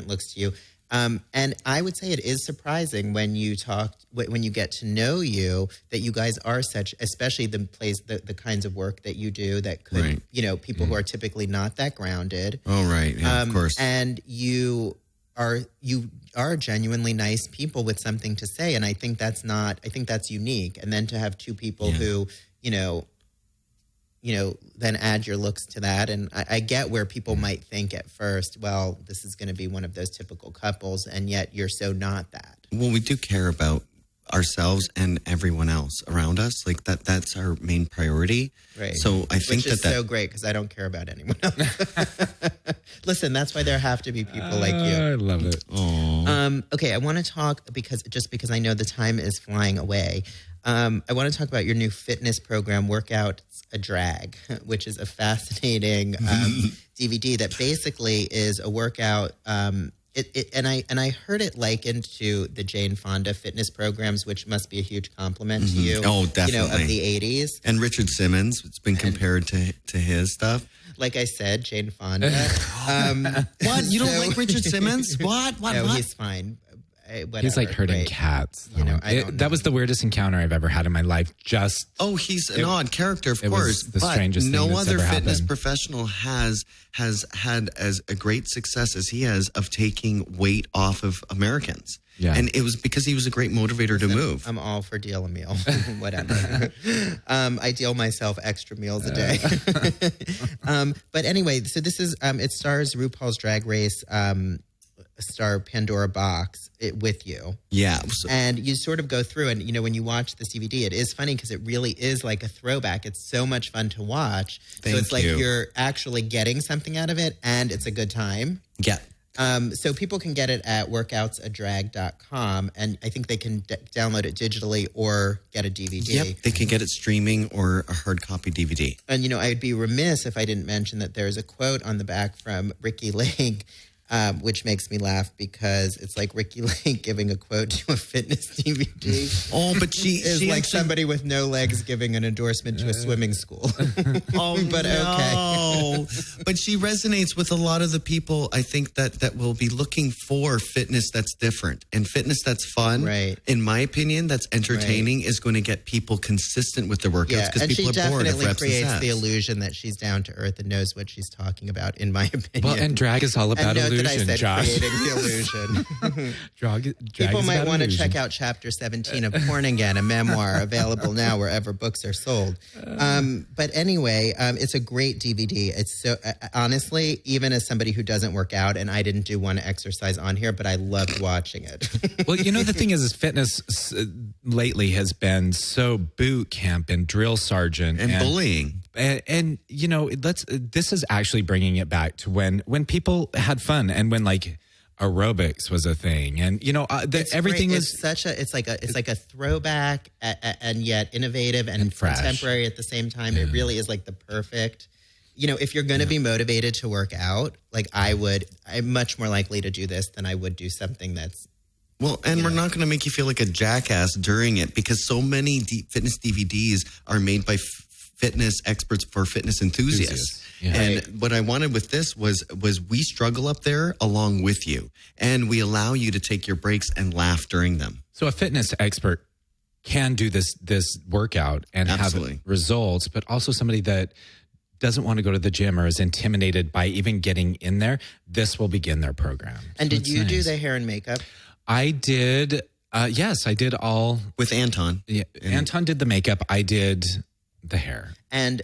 looks to you. And I would say it is surprising when you get to know you, that you guys are such, especially the kinds of work that you do that could, people who are typically not that grounded. Oh, right. Yeah, of course. And you are genuinely nice people with something to say. And I think that's unique. And then to have two people who, then add your looks to that. And I get where people might think at first, well, this is going to be one of those typical couples. And yet you're so not that. Well, we do care about ourselves and everyone else around us. Like that's our main priority. Right. So I think Which is so great because I don't care about anyone else. Listen, that's why there have to be people like you. I love it. Okay, I want to talk because I know the time is flying away. I want to talk about your new fitness program, Workouts a Drag, which is a fascinating DVD that basically is a workout. And I heard it likened to the Jane Fonda fitness programs, which must be a huge compliment to you. Oh, definitely. Of the 80s. And Richard Simmons, it's been compared to his stuff. Like I said, Jane Fonda. What? You don't like Richard Simmons? What? No, he's fine. Whatever, he's like herding cats. That was the weirdest encounter I've ever had in my life. He's an odd character, of course. The strangest thing no other ever fitness happened. professional has had as a great success as he has of taking weight off of Americans. Yeah. And it was because he was a great motivator to move. I'm all for deal a meal, whatever. I deal myself extra meals a day. But anyway, so this is, it stars RuPaul's Drag Race star Pandora Box with you. Yeah. And you sort of go through and, when you watch this DVD, it is funny because it really is like a throwback. It's so much fun to watch. So it's like you're actually getting something out of it and it's a good time. Yeah. So people can get it at workoutsadrag.com, and I think they can download it digitally or get a DVD. Yep, they can get it streaming or a hard copy DVD. And, I'd be remiss if I didn't mention that there's a quote on the back from Ricky Lake which makes me laugh because it's like Ricky Lake giving a quote to a fitness DVD. Oh, but she is like actually, somebody with no legs giving an endorsement to a swimming school. oh, but no. But she resonates with a lot of the people, I think, that will be looking for fitness that's different and fitness that's fun. Right. In my opinion, that's entertaining is going to get people consistent with their workouts because people are bored of she definitely reps and creates sets. the illusion that she's down to earth and knows what she's talking about, in my opinion. Well, and drag is all about and note illusion, that I said Josh. creating the illusion. Drag People is might about want to illusion. check out Chapter 17 of Porn Again, a memoir available now wherever books are sold. But anyway, it's a great DVD. It's so honestly, even as somebody who doesn't work out, and I didn't do one exercise on here, but I loved watching it. Well, you know, the thing is fitness lately has been so boot camp and drill sergeant and bullying. And you know, this is actually bringing it back to when people had fun and when like aerobics was a thing, and you know, everything great. was It's like a throwback and yet innovative and fresh. Contemporary at the same time. It really is like the perfect. You know, if you're going to be motivated to work out, like I'm much more likely to do this than I would do something that's. Well, and we're not going to make you feel like a jackass during it because so many fitness DVDs are made by fitness experts for fitness enthusiasts. Yeah. And what I wanted with this was we struggle up there along with you, and we allow you to take your breaks and laugh during them. So a fitness expert can do this workout and Absolutely. have results, but also somebody that doesn't want to go to the gym or is intimidated by even getting in there, this will begin their program. And So did it's you do nice. the hair and makeup? I did. Yes, I did all. With Anton. Yeah, Anton did the makeup. I did the hair. And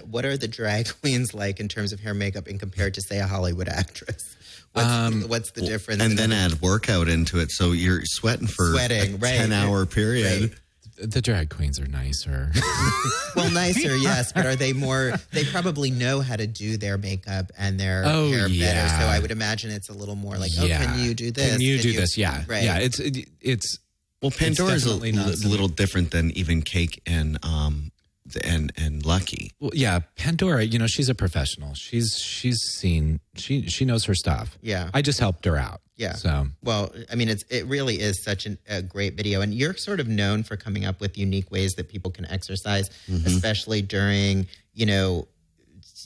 what are the drag queens like in terms of hair and makeup in compared to, say, a Hollywood actress? What's the difference? And then add workout into it, so you're sweating for a 10-hour period. Right. The drag queens are nicer. Well, nicer, yes, but are they more? They probably know how to do their makeup and their Oh, hair better. yeah. So I would imagine it's a little more like, oh, Yeah. can you do this? Can you do this? Yeah, right. yeah. It's Well, Pandora's definitely not a little different than even Cake and Lucky. well, yeah. Pandora, you know, she's a professional. She knows her stuff. Yeah. I just helped her out. Yeah. So Well, I mean, it really is such a great video, and you're sort of known for coming up with unique ways that people can exercise, especially during, you know,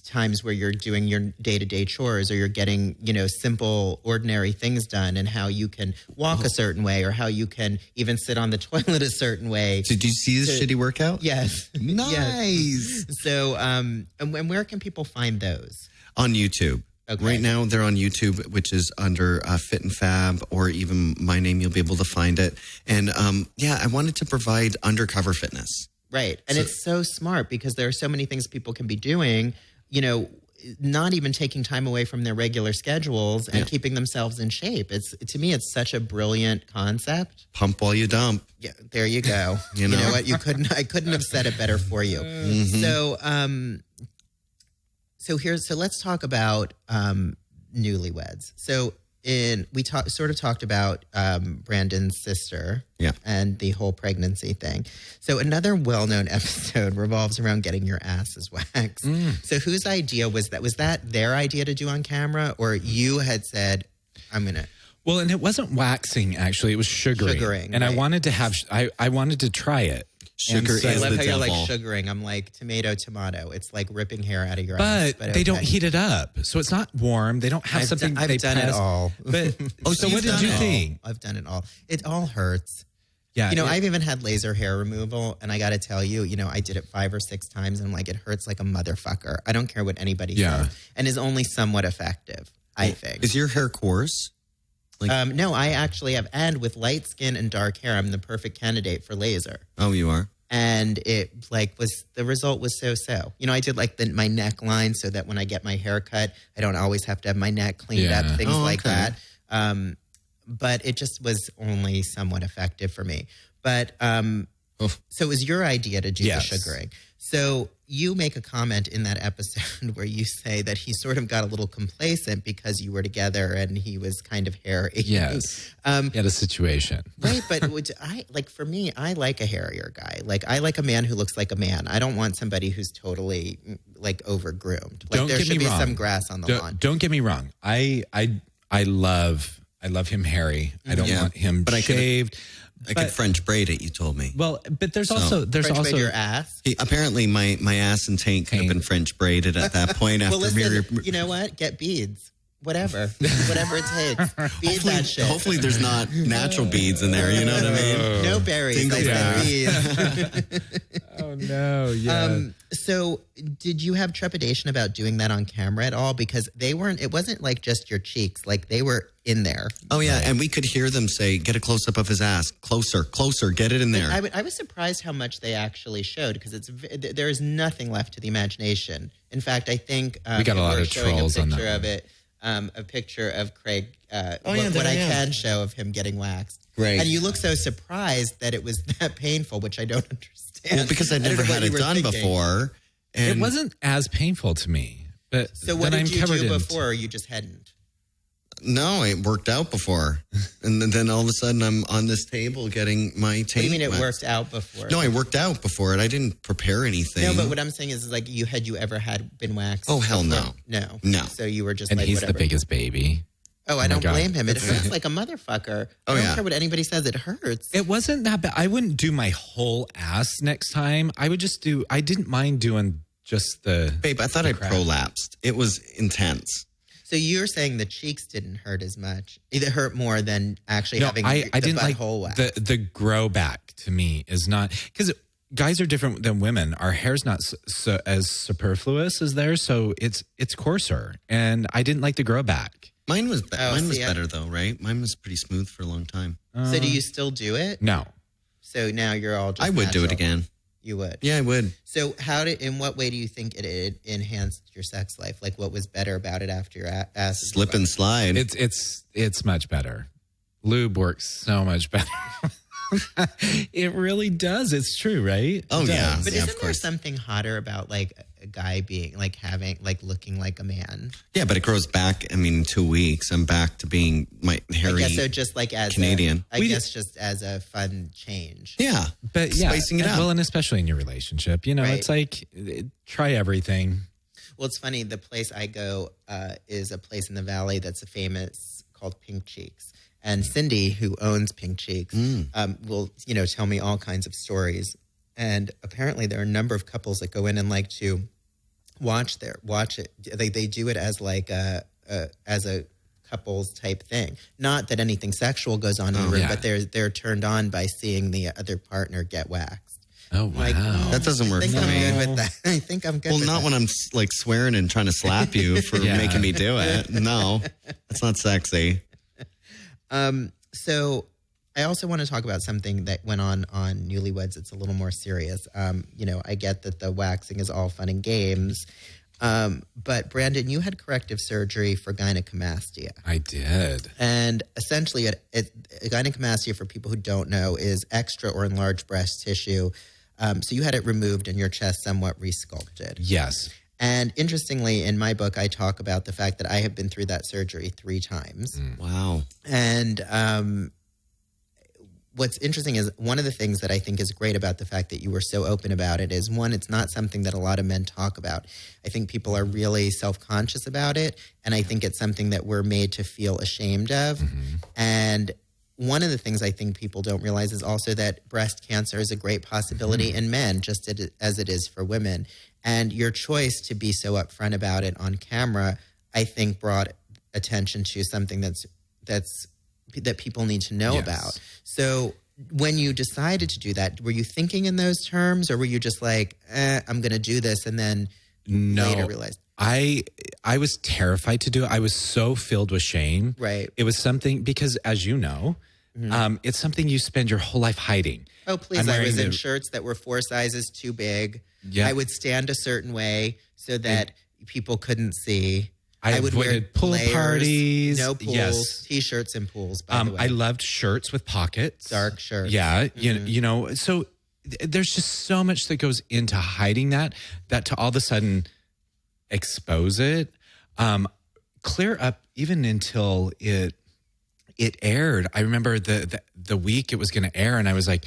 times where you're doing your day-to-day chores or you're getting, you know, simple, ordinary things done, and how you can walk a certain way or how you can even sit on the toilet a certain way. Did you see this shitty workout? Yes. Nice. Yes. So, and where can people find those? On YouTube. Okay. Right now, they're on YouTube, which is under Fit and Fab, or even my name. You'll be able to find it. And I wanted to provide undercover fitness. Right. And it's so smart because there are so many things people can be doing, you know, not even taking time away from their regular schedules and keeping themselves in shape. To me, it's such a brilliant concept. Pump while you dump. Yeah, there you go. You know? What? I couldn't have said it better for you. So, So let's talk about newlyweds. So we sort of talked about Brandon's sister and the whole pregnancy thing. So another well-known episode revolves around getting your asses waxed. So whose idea was that? Was that their idea to do on camera, or you had said, I'm going to... well, and it wasn't waxing, actually. It was sugaring. And right. I wanted to have, I wanted to try it. Sugar And so- I is love the how you're devil. like sugaring. I'm like tomato. It's like ripping hair out of your But ass. they don't heat it up. So it's not warm. They don't have something I've they done it press. all. But so what did you think? I've done it all. It all hurts. Yeah. You know, I've even had laser hair removal, and I got to tell you, you know, I did it 5 or 6 times, and I'm like, it hurts like a motherfucker. I don't care what anybody says, and is only somewhat effective, I think. Is your hair coarse? No, I actually have, and with light skin and dark hair, I'm the perfect candidate for laser. Oh, you are? And it the result was so. You know, I did like my neckline so that when I get my hair cut, I don't always have to have my neck cleaned up, things like that. But it just was only somewhat effective for me. But So it was your idea to do Yes. the sugaring. So you make a comment in that episode where you say that he sort of got a little complacent because you were together and he was kind of hairy. Yes. He had a situation. Right, but for me, I like a hairier guy. Like, I like a man who looks like a man. I don't want somebody who's totally like over-groomed. Like, Don't there get should me be wrong. some grass on the lawn. Don't get me wrong. I love him hairy. I don't want him But shaved. I could French braid it, you told me. Well, but there's French braid your ass. Apparently, my ass and taint could have been French braided at that point. Well, after listen, you know what? Get beads. Whatever it takes. Bead that shit. Hopefully, there's not natural beads in there. You know what I mean? No berries. I said beads. Oh no! Yeah. So did you have trepidation about doing that on camera at all? Because it wasn't like just your cheeks, like they were in there. Oh yeah, and we could hear them say, "Get a close up of his ass, closer, get it in there." I was surprised how much they actually showed because there is nothing left to the imagination. In fact, I think we got a lot of trolls on that of one. it. A picture of Craig. I can show of him getting waxed. Great. And you look so surprised that it was that painful, which I don't understand. Well, because I'd never had it done before, and It wasn't as painful to me. But So what then did I'm you covered do in- before, or you just hadn't? No, it worked out before, and then all of a sudden I'm on this table getting my taint. What do you mean it waxed. worked out before? No, I worked out before it. I didn't prepare anything. No, but what I'm saying is like you ever had been waxed? Oh, hell before? no. No. So you were just And like he's whatever. the biggest baby. Oh, I my don't God. blame him. It hurts like a motherfucker. I don't care what anybody says. It hurts. It wasn't that bad. I wouldn't do my whole ass next time. I didn't mind doing just the... Babe, I thought I crap. prolapsed. It was intense. So you're saying the cheeks didn't hurt as much. It hurt more than actually No, having I the didn't like butthole wax. the grow back to me is not... Because guys are different than women. Our hair's not so as superfluous as theirs, so it's coarser. And I didn't like the grow back. Mine was see, better though, right? Mine was pretty smooth for a long time. So do you still do it? No. So now you're all just I would do it natural. again. You would? Yeah, I would. So in what way do you think it enhanced your sex life? Like what was better about it after your ass? Slip and slide. It's much better. Lube works so much better. It really does. It's true, right? Oh, It yeah. does. But Yeah, isn't of there course. something hotter about like a guy being like looking like a man? Yeah, but it grows back. I mean, in 2 weeks, I'm back to being my hairy. I guess so. Just like as Canadian. just as a fun change. Yeah, But yeah, spicing it up. Well, and especially in your relationship, Right. it's like try everything. Well, it's funny. The place I go is a place in the valley that's famous called Pink Cheeks. And Cindy, who owns Pink Cheeks, will tell me all kinds of stories. And apparently, there are a number of couples that go in and like to watch it. They do it as like as a couples type thing. Not that anything sexual goes on in the room, yeah. but they're turned on by seeing the other partner get waxed. Oh wow. Like, that doesn't work I think for I'm me. good with that. I think I'm good. Well, with not that. when I'm like swearing and trying to slap you for Yeah. making me do it. No, that's not sexy. So I also want to talk about something that went on Newlyweds. It's a little more serious. I get that the waxing is all fun and games. But Brandon, you had corrective surgery for gynecomastia. I did. And essentially, gynecomastia, for people who don't know, is extra or enlarged breast tissue. So you had it removed and your chest somewhat resculpted. Yes. And interestingly, in my book, I talk about the fact that I have been through that surgery 3 times. Wow. And what's interesting is one of the things that I think is great about the fact that you were so open about it is, one, it's not something that a lot of men talk about. I think people are really self-conscious about it, and I think it's something that we're made to feel ashamed of. And one of the things I think people don't realize is also that breast cancer is a great possibility in men, just as it is for women. And your choice to be so upfront about it on camera, I think, brought attention to something that people need to know about. So when you decided to do that, were you thinking in those terms, or were you just like, I'm going to do this, and then later realized? I was terrified to do it. I was so filled with shame. Right. It was something, because as you know, it's something you spend your whole life hiding. Oh, please. I'm I wearing was in the- shirts that were 4 sizes too big. Yeah. I would stand a certain way so that people couldn't see. I would wear avoided pool layers, parties. no pools, Yes. T-shirts and pools, by the way. I loved shirts with pockets. Dark shirts. Yeah. You know, so there's just so much that goes into hiding that to all of a sudden expose it, clear up even until it aired. I remember the week it was going to air, and I was like,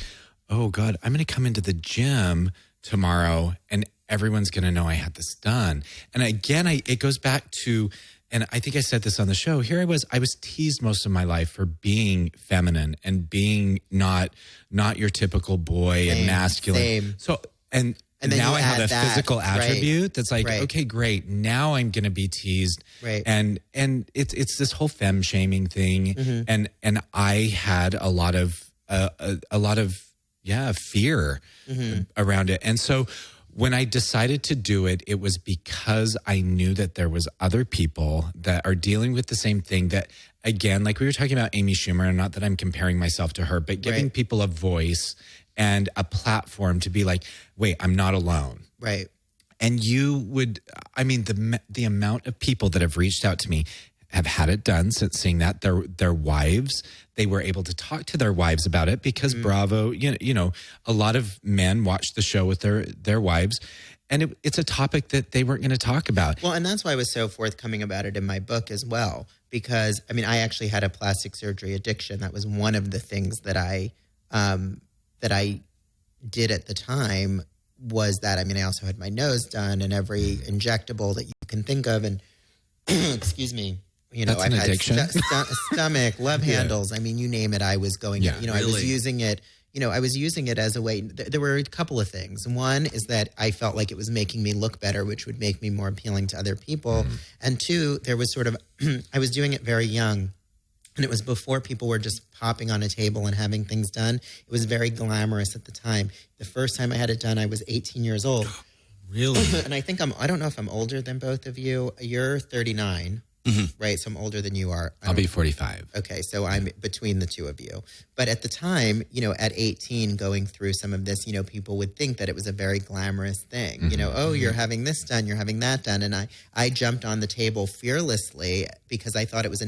oh God, I'm going to come into the gym tomorrow and everyone's going to know I had this done. And again, it goes back to, and I think I said this on the show, I was teased most of my life for being feminine and being not your typical boy and masculine. Same. So, and now I have a physical attribute that's like, Right. okay, great. Now I'm going to be teased. Right. And it's this whole femme shaming thing. Mm-hmm. And I had a lot of fear around it. And so when I decided to do it, it was because I knew that there was other people that are dealing with the same thing that, again, like we were talking about Amy Schumer, and not that I'm comparing myself to her, but giving people a voice and a platform to be like, wait, I'm not alone. Right. And you would, I mean, the amount of people that have reached out to me have had it done since seeing that. Their wives, they were able to talk to their wives about it because Bravo, you know, a lot of men watched the show with their wives, and it's a topic that they weren't going to talk about. Well, and that's why I was so forthcoming about it in my book as well, because I mean, I actually had a plastic surgery addiction. That was one of the things that I did at the time. Was that, I mean, I also had my nose done and every injectable that you can think of, and excuse me. You know, That's an addiction. Stomach, love handles. I mean, you name it, I was going, Yeah, you know, really? I was using it, I was using it as a way. There were a couple of things. One is that I felt like it was making me look better, which would make me more appealing to other people. And two, there was sort of, I was doing it very young. And it was before people were just popping on a table and having things done. It was very glamorous at the time. The first time I had it done, I was 18 years old. Really? And I think I don't know if I'm older than both of you. You're 39. Right, so I'm older than you are. I'll be 45. Okay, so I'm between the two of you. But at the time, at 18, going through some of this, people would think that it was a very glamorous thing. Oh, you're having this done, you're having that done. And I jumped on the table fearlessly because I thought it was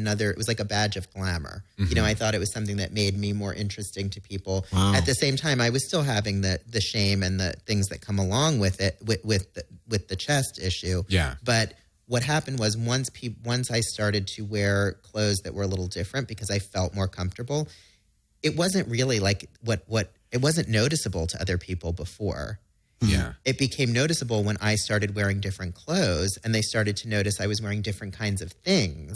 like a badge of glamour. I thought it was something that made me more interesting to people. Wow. At the same time, I was still having the shame and the things that come along with it, with the chest issue. Yeah. But what happened was once I started to wear clothes that were a little different because I felt more comfortable, it wasn't really like it wasn't noticeable to other people before. Yeah. It became noticeable when I started wearing different clothes and they started to notice I was wearing different kinds of things.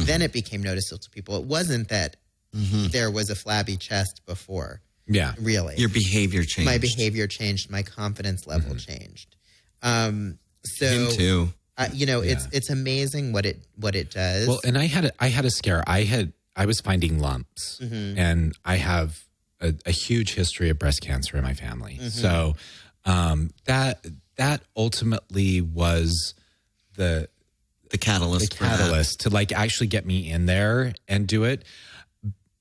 Then it became noticeable to people. It wasn't that there was a flabby chest before. Yeah. Really. Your behavior changed. My behavior changed. My confidence level changed. Him too. It's amazing what it does. Well, and I had a scare. I was finding lumps, and I have a huge history of breast cancer in my family. So that ultimately was the catalyst. to like actually get me in there and do it,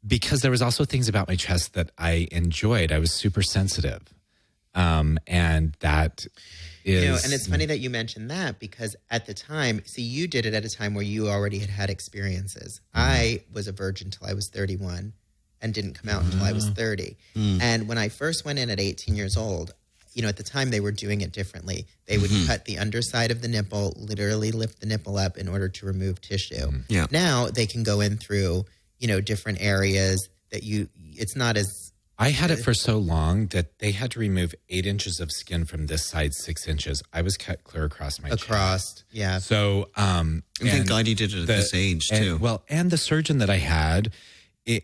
because there was also things about my chest that I enjoyed. I was super sensitive, and that. And it's funny that you mentioned that because at the time, you did it at a time where you already had experiences. I was a virgin till I was 31 and didn't come out until I was 30. And when I first went in at 18 years old, at the time they were doing it differently. They would cut the underside of the nipple, literally lift the nipple up in order to remove tissue. Yeah. Now they can go in through, different areas that it's not as... I had it for so long that they had to remove 8 inches of skin from this side, 6 inches. I was cut clear across my chest. Yeah. So, and thank God you did it at this age too. And the surgeon that I had,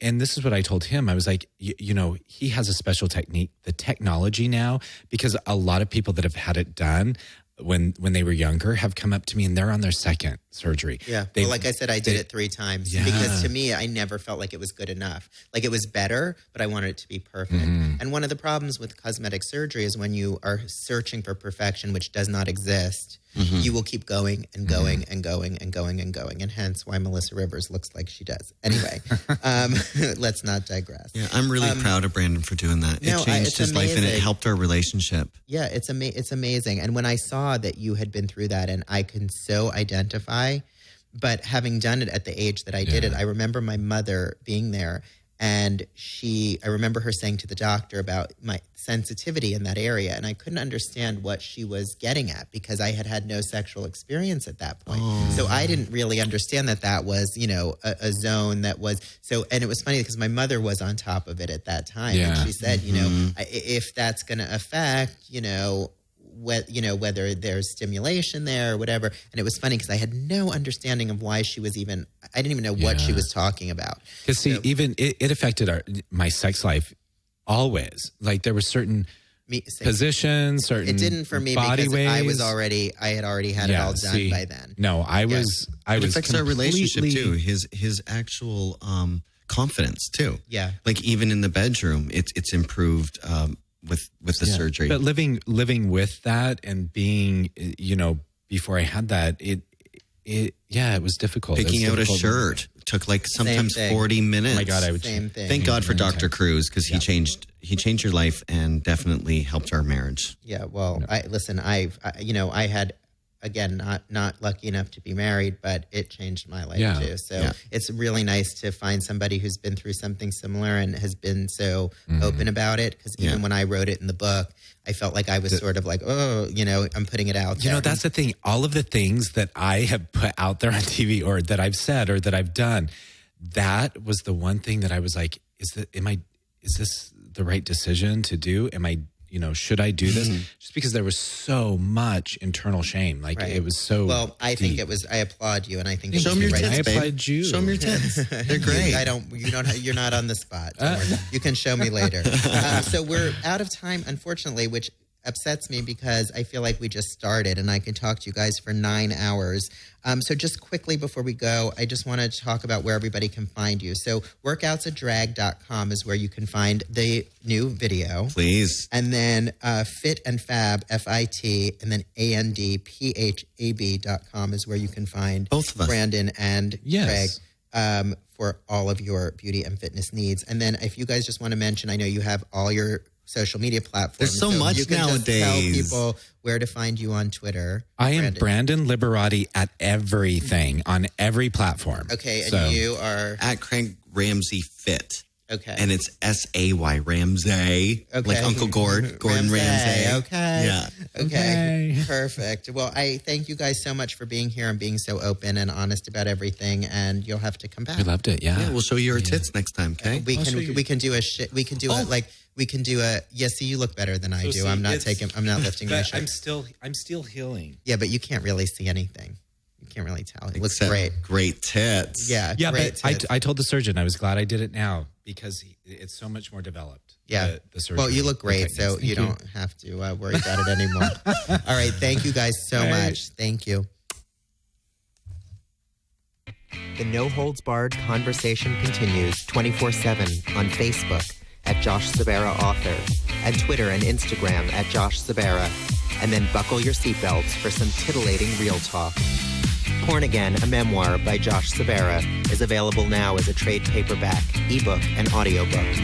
and this is what I told him. I was like, he has a special technique, the technology now, because a lot of people that have had it done when they were younger have come up to me and they're on their second surgery. Yeah. Well, like I said, I did it 3 times because to me, I never felt like it was good enough. Like it was better, but I wanted it to be perfect. And one of the problems with cosmetic surgery is when you are searching for perfection, which does not exist, you will keep going and going and going and going and going. And hence why Melissa Rivers looks like she does. Anyway, let's not digress. Yeah, I'm really proud of Brandon for doing that. It changed his life and it helped our relationship. Yeah, it's amazing. And when I saw that you had been through that and I can so identify, but having done it at the age that I did it, I remember my mother being there And I remember her saying to the doctor about my sensitivity in that area. And I couldn't understand what she was getting at because I had no sexual experience at that point. So I didn't really understand that was, a zone that was so. And it was funny because my mother was on top of it at that time. Yeah. And she said, if that's going to affect, whether there's stimulation there or whatever. And it was funny because I had no understanding of why she was I didn't even know what she was talking about. Because even it affected my sex life always. Like there were certain positions, certain it didn't for me body because ways. I had already had it all done by then. No, I was It affects our relationship too. His actual confidence too. Yeah. Like even in the bedroom, it's improved with the surgery. But living with that and being, before I had that, it was difficult. Picking out a shirt took like sometimes 40 minutes. Oh my God, Same thing. Thank God for Dr. Cruz because he changed your life and definitely helped our marriage. Yeah. Well, I had, again, not lucky enough to be married, but it changed my life too. So it's really nice to find somebody who's been through something similar and has been so open about it. Because even when I wrote it in the book, I felt like I was sort of like, I'm putting it out there. That's the thing. All of the things that I have put out there on TV or that I've said or that I've done, that was the one thing that I was like, is this the right decision to do? Am I, should I do this? Just because there was so much internal shame. Like it was so well, I think deep. it was, I applaud you. And I think Show them your tits, I babe. applaud you. Show them your tits. They're great. You're not on the spot. You can show me later. So we're out of time, unfortunately, which upsets me because I feel like we just started and I could talk to you guys for 9 hours. So just quickly before we go, I just want to talk about where everybody can find you. So workoutsadrag.com is where you can find the new video. Please. And then Fit and Fab, FIT, and then ANDPHAB.com is where you can find both of us, Brandon and Yes. Craig, for all of your beauty and fitness needs. And then if you guys just want to mention, I know you have all your social media platforms. There's so much you can nowadays. Just tell people where to find you on Twitter. I am Brandon Liberati at everything on every platform. Okay, and So- you are At Craig Ramsey Fit. okay, And it's SAY Ramsey. Okay. Like Uncle Gordon Ramsay. Okay. Yeah. Okay. Perfect. Well, I thank you guys so much for being here and being so open and honest about everything. And you'll have to come back. We loved it. Yeah. Yeah, we'll show you our tits next time, okay? We can do a see, you look better than I do. I'm not lifting my shirt. I'm still healing. Yeah, but you can't really see anything. You can't really tell. It looks Except great. Great tits. Yeah. Yeah, great but tits. I told the surgeon I was glad I did it now because it's so much more developed. Yeah. The surgery. Well, you look great, the so techniques. you Thank don't have to worry about it anymore. All right. Thank you guys so much. Thank you. The No Holds Barred conversation continues 24/7 on Facebook at Josh Sabera Author, and Twitter and Instagram at Josh Sabera, and then buckle your seatbelts for some titillating real talk. Porn Again, a memoir by Josh Sabera, is available now as a trade paperback, ebook, and audiobook.